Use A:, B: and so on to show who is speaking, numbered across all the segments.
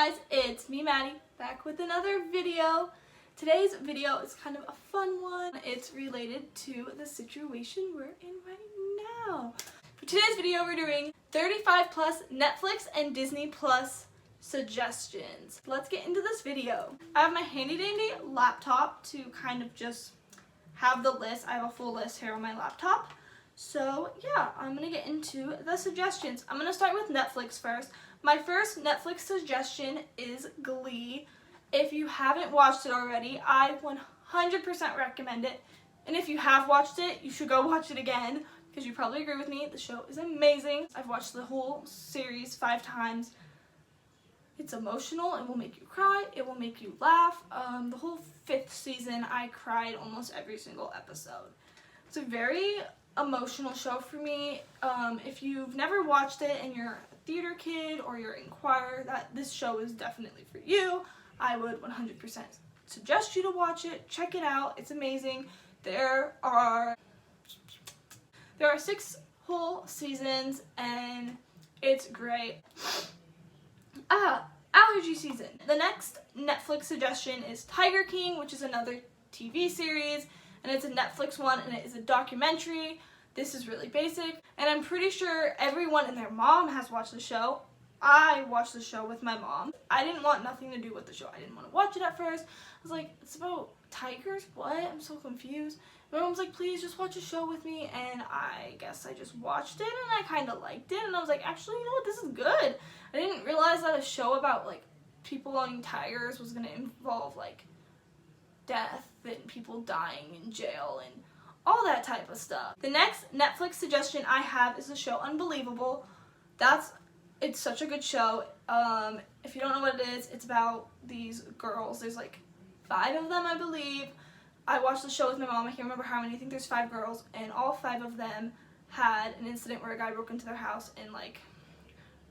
A: guys, it's me, Maddie, back with another video. Today's video is kind of a fun one. It's related to the situation we're in right now. For today's video, we're doing 35 plus Netflix and Disney Plus suggestions. Let's get into this video. I have my handy dandy laptop to kind of just have the list. I have a full list here on my laptop. So yeah, I'm gonna get into the suggestions. I'm gonna start with Netflix first. My first Netflix suggestion is Glee. If you haven't watched it already, I 100% recommend it. And if you have watched it, you should go watch it again because you probably agree with me. The show is amazing. I've watched the whole series 5 times. It's emotional. It will make you cry. It will make you laugh. The whole 5th season, I cried almost every single episode. It's a very emotional show for me. If you've never watched it and you're a theater kid or you're in choir, this show is definitely for you. I would 100% suggest you to watch it. Check it out. It's amazing. There are 6 whole seasons and it's great. Allergy season. The next Netflix suggestion is Tiger King, which is another TV series, and it's a Netflix one, and it is a documentary. This is really basic, and I'm pretty sure everyone and their mom has watched the show. I watched the show with my mom. I didn't want nothing to do with the show. I didn't want to watch it at first. I was like, it's about tigers? What? I'm so confused. My mom's like, please just watch a show with me, and I guess I just watched it, and I kind of liked it, and I was like, actually, you know what, this is good. I didn't realize that a show about, like, people owning tigers was going to involve, like, death and people dying in jail and all that type of stuff. The next Netflix suggestion I have is the show Unbelievable. It's such a good show. If you don't know what it is, it's about these girls. There's like 5 of them, I believe. I watched the show with my mom. I can't remember how many. I think there's 5 girls, and all 5 of them had an incident where a guy broke into their house and like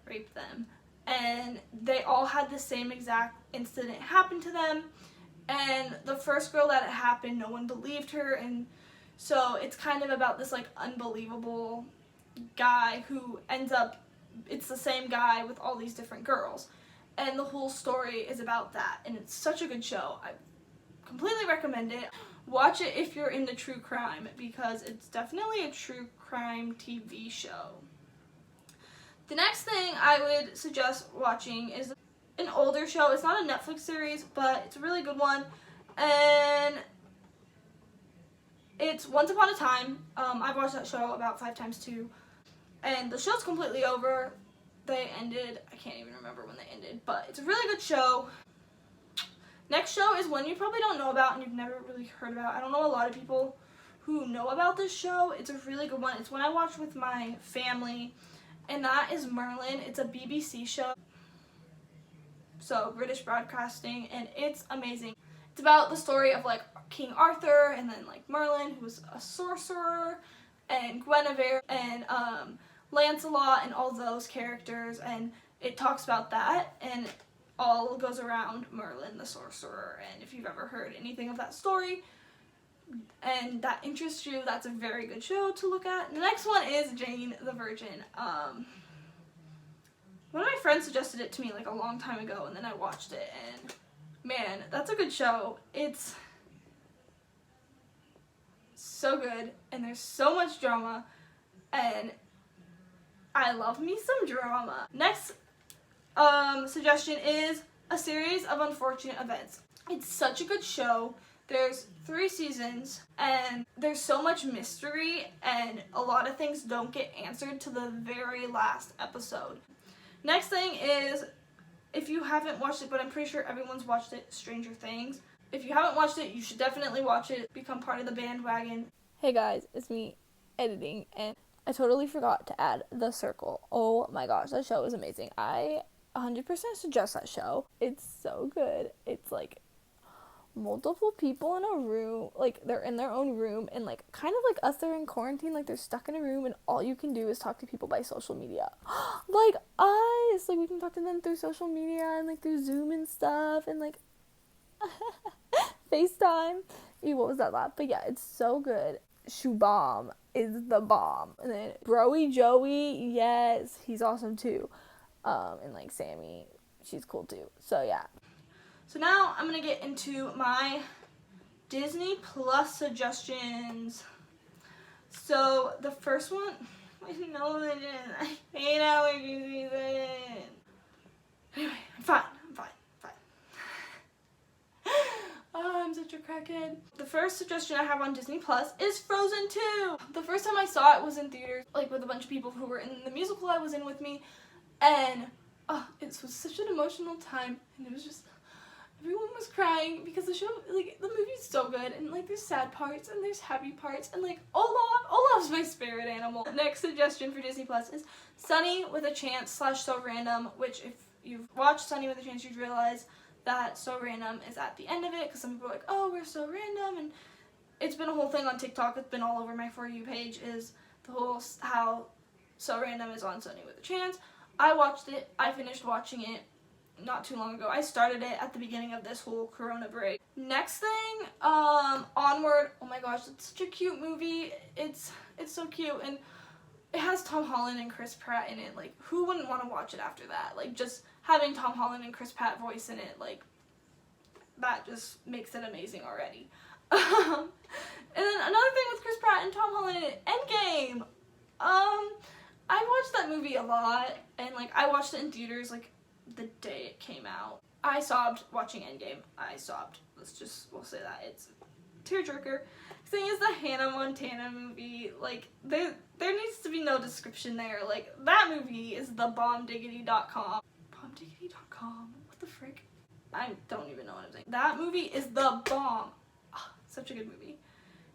A: raped them. And they all had the same exact incident happen to them. And the first girl that it happened, no one believed her, and so it's kind of about this like unbelievable guy who ends up, it's the same guy with all these different girls. And the whole story is about that. And it's such a good show. I completely recommend it. Watch it if you're into true crime because it's definitely a true crime TV show. The next thing I would suggest watching is an older show. It's not a Netflix series, but it's a really good one. And it's Once Upon a Time. I've watched that show about 5 times too. And the show's completely over. They ended, I can't even remember when they ended, but it's a really good show. Next show is one you probably don't know about and you've never really heard about. I don't know a lot of people who know about this show. It's a really good one. It's one I watched with my family, and that is Merlin. It's a BBC show. So British Broadcasting, and it's amazing. It's about the story of like King Arthur and then like Merlin, who was a sorcerer, and Guinevere and Lancelot and all those characters, and it talks about that, and it all goes around Merlin the sorcerer. And if you've ever heard anything of that story and that interests you, that's a very good show to look at. The next one is Jane the Virgin. One of my friends suggested it to me like a long time ago, and then I watched it, and man, that's a good show. It's so good, and there's so much drama, and I love me some drama. Next suggestion is A Series of Unfortunate Events. It's such a good show. There's 3 seasons, and there's so much mystery, and a lot of things don't get answered to the very last episode. Next thing is, if you haven't watched it, but I'm pretty sure everyone's watched it, Stranger Things. If you haven't watched it, you should definitely watch it. Become part of the bandwagon.
B: Hey guys, it's me editing, and I totally forgot to add The Circle. Oh my gosh, that show is amazing. I 100% suggest that show. It's so good. It's like multiple people in a room, like they're in their own room, and like kind of like us, they're in quarantine, like they're stuck in a room, and all you can do is talk to people by social media. Like us, like we can talk to them through social media and like through Zoom and stuff, and like FaceTime. Ew, what was that laugh? But yeah, it's so good. Shubham is the bomb. And then Broy Joey, yes, he's awesome too. And like Sammy, she's cool too. So yeah.
A: So now I'm gonna get into my Disney Plus suggestions. So the first one, no, I hate allergy season. Anyway, I'm fine. Oh, I'm such a crackhead. The first suggestion I have on Disney Plus is Frozen 2. The first time I saw it was in theaters, like with a bunch of people who were in the musical I was in with me, and it was such an emotional time, and it was just, everyone was crying because the show, like, the movie's so good, and like there's sad parts and there's happy parts, and like Olaf's my spirit animal. Next suggestion for Disney Plus is Sunny with a Chance / So Random, which if you've watched Sunny with a Chance, you'd realize that So Random is at the end of it, because some people are like, oh, we're so random, and it's been a whole thing on TikTok. It's been all over my For You page, is the whole how So Random is on Sunny with a Chance. I watched it. I finished watching it not too long ago. I started it at the beginning of this whole Corona break. Next thing, Onward. Oh my gosh, it's such a cute movie. It's so cute, and it has Tom Holland and Chris Pratt in it. Like, who wouldn't want to watch it after that? Like, just having Tom Holland and Chris Pratt voice in it, like, that just makes it amazing already. And then another thing with Chris Pratt and Tom Holland in it, Endgame. I watched that movie a lot, and like I watched it in theaters like the day it came out. I sobbed watching Endgame. I sobbed. We'll say that. It's a tearjerker. Thing is, the Hannah Montana movie, like, there needs to be no description there. Like, that movie is the bombdiggity.com. Bombdiggity.com? What the frick? I don't even know what I'm saying. That movie is the bomb. Oh, such a good movie.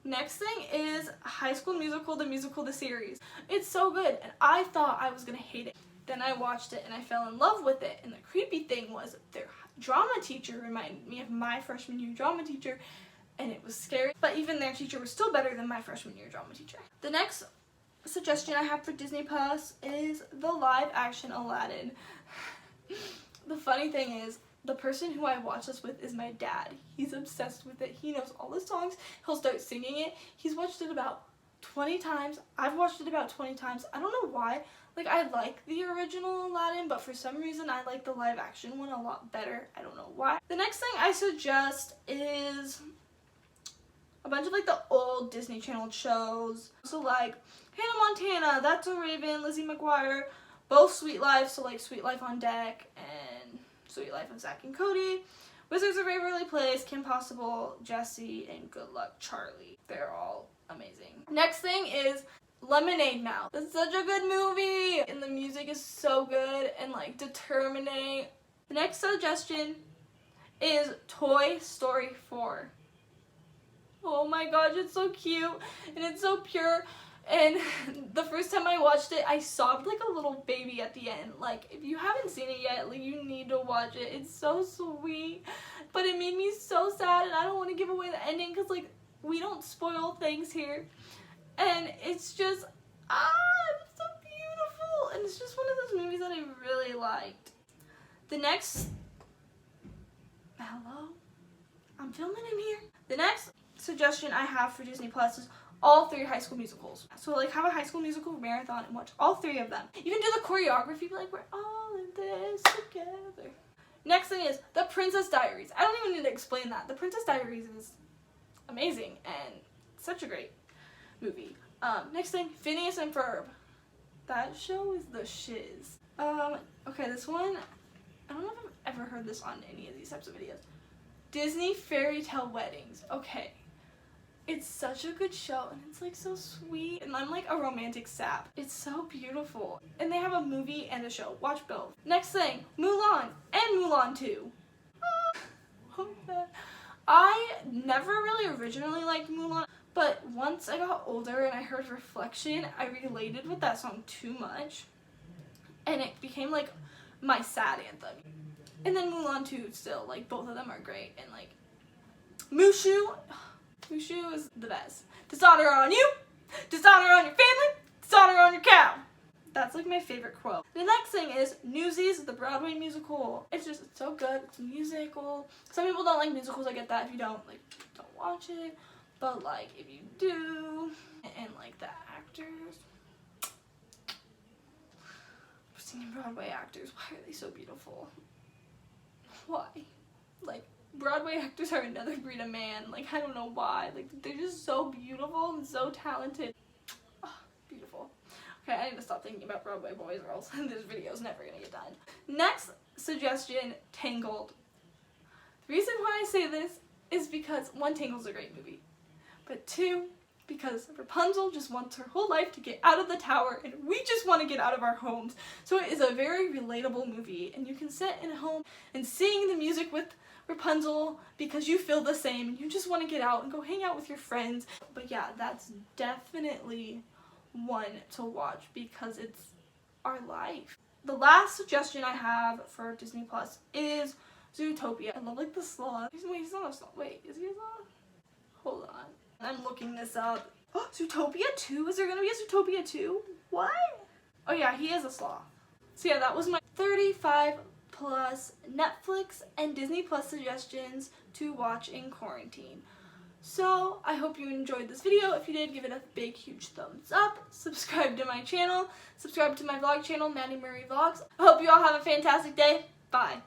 A: Next thing is High School Musical, the series. It's so good, and I thought I was gonna hate it. Then I watched it, and I fell in love with it, and the creepy thing was their drama teacher reminded me of my freshman year drama teacher, and it was scary, but even their teacher was still better than my freshman year drama teacher. The next suggestion I have for Disney Plus is the live action Aladdin. The funny thing is, the person who I watch this with is my dad. He's obsessed with it. He knows all the songs. He'll start singing it. He's watched it about 20 times. I've watched it about 20 times. I don't know why. Like, I like the original Aladdin, but for some reason I like the live action one a lot better. I don't know why. The next thing I suggest is a bunch of like the old Disney Channel shows. So like Hannah Montana, That's a Raven, Lizzie McGuire, both Sweet Life, so like Sweet Life on Deck and Sweet Life of Zack and Cody, Wizards of Waverly Place, Kim Possible, Jessie, and Good Luck Charlie. They're all amazing. Next thing is Lemonade Mouth. It's such a good movie, and the music is so good and like determining. The next suggestion is Toy Story 4. Oh my gosh, it's so cute and it's so pure. And the first time I watched it, I sobbed like a little baby at the end. Like, if you haven't seen it yet, like, you need to watch it. It's so sweet, but it made me so sad, and I don't want to give away the ending because, like, we don't spoil things here. And it's just, it's so beautiful, and it's just one of those movies that I really liked. The next, hello? I'm filming in here. The next suggestion I have for Disney Plus is all 3 High School Musicals. So like have a High School Musical marathon and watch all 3 of them. Even do the choreography, be like, we're all in this together. Next thing is the Princess Diaries. I don't even need to explain that. The Princess Diaries is amazing and such a great movie. Next thing, Phineas and Ferb. That show is the shiz. Okay, this one, I don't know if I've ever heard this on any of these types of videos. Disney Fairy Tale Weddings. Okay. It's such a good show, and it's like so sweet, and I'm like a romantic sap. It's so beautiful, and they have a movie and a show. Watch both. Next thing, Mulan and Mulan 2. I never really originally liked Mulan, but once I got older and I heard Reflection, I related with that song too much, and it became like my sad anthem. And then Mulan 2 still, like, both of them are great, and like Mushu is the best. Dishonor on you, dishonor on your family, dishonor on your cow. That's like my favorite quote. The next thing is Newsies, the Broadway musical. It's so good. It's a musical. Some people don't like musicals. I get that. If you don't, like, don't watch it. But like, if you do, and like the actors, I've seen Broadway actors. Why are they so beautiful? why? Like, Broadway actors are another breed of man. Like, I don't know why. Like, they're just so beautiful and so talented. Oh, beautiful. Okay, I need to stop thinking about Broadway boys or else this video's never gonna get done. Next suggestion, Tangled. The reason why I say this is because, one, Tangled's a great movie. But two, because Rapunzel just wants her whole life to get out of the tower, and we just want to get out of our homes. So it is a very relatable movie, and you can sit in home and sing the music with Rapunzel because you feel the same, and you just want to get out and go hang out with your friends. But yeah, that's definitely one to watch because it's our life. The last suggestion I have for Disney Plus is Zootopia. I love, like, the sloth. Wait, he's not a sloth. Wait, is he a sloth? Hold on. I'm looking this up. Oh, Zootopia 2? Is there gonna be a Zootopia 2? What? Oh yeah, he is a sloth. So yeah, that was my 35 plus Netflix and Disney Plus suggestions to watch in quarantine. So I hope you enjoyed this video. If you did, give it a big, huge thumbs up. Subscribe to my channel. Subscribe to my vlog channel, Maddie Vlogs. I hope you all have a fantastic day. Bye.